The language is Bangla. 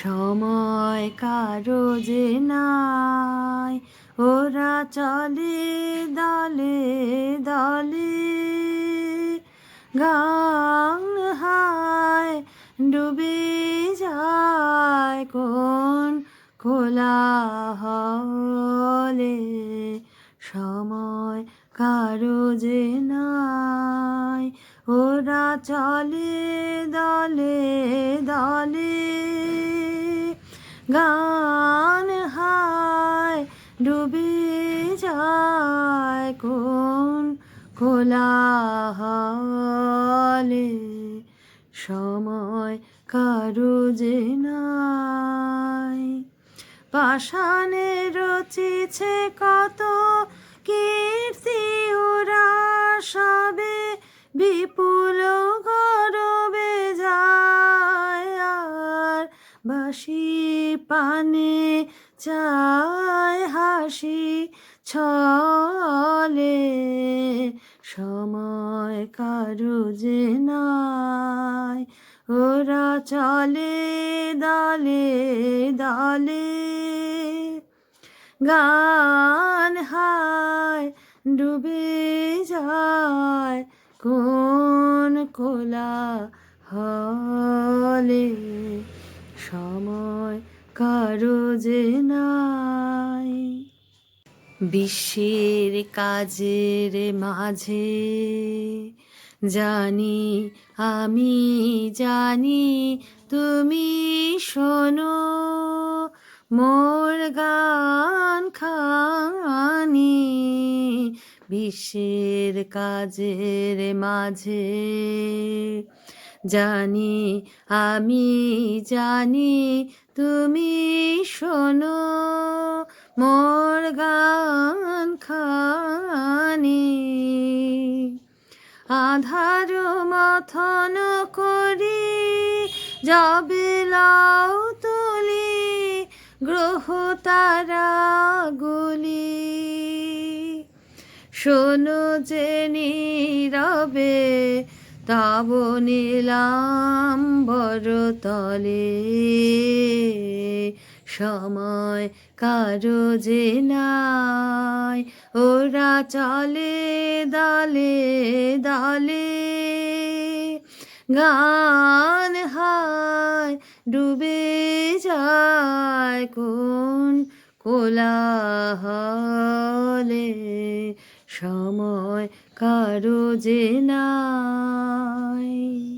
সময় কারো যে নাই, ওরা চলে দলে দলে। গান হায় ডুবে যায় কোন কোলাহলে। সময় কারো যে নাই, ওরা চলে দলে দলে। গান হায় ডুবে যায় কোন কোলাহলে। সময় কারো যে নাই। পাষাণে রচিছে কত কীর্তি, ওরা সবে বিপুল গৌরবে যায়। আর বাঁশি পানে চায় হাসি ছলে। সময় কারো যে নাই, ওরা চলে দলে দলে। গান হায় ডুবে যায় কোন কোলাহলে। সময় কারো যে নাই। বিশ্বের কাজের মাঝে জানি আমি জানি তুমি শোনো মোর গান খানি। বিশ্বের কাজের মাঝে জানি আমি জানি তুমি শোনো মোর গান খানি। আধার মথন করি যবে লাউ তুলি, গ্রহ তারা গুলি। শোনো যে নীরবে তব নীলাম্বর তলে। সময় কারো যে নাই, ওরা চলে দলে দলে। গান হায় ডুবে যায় কোন কোলাহলে। সময় কারো যে নাই।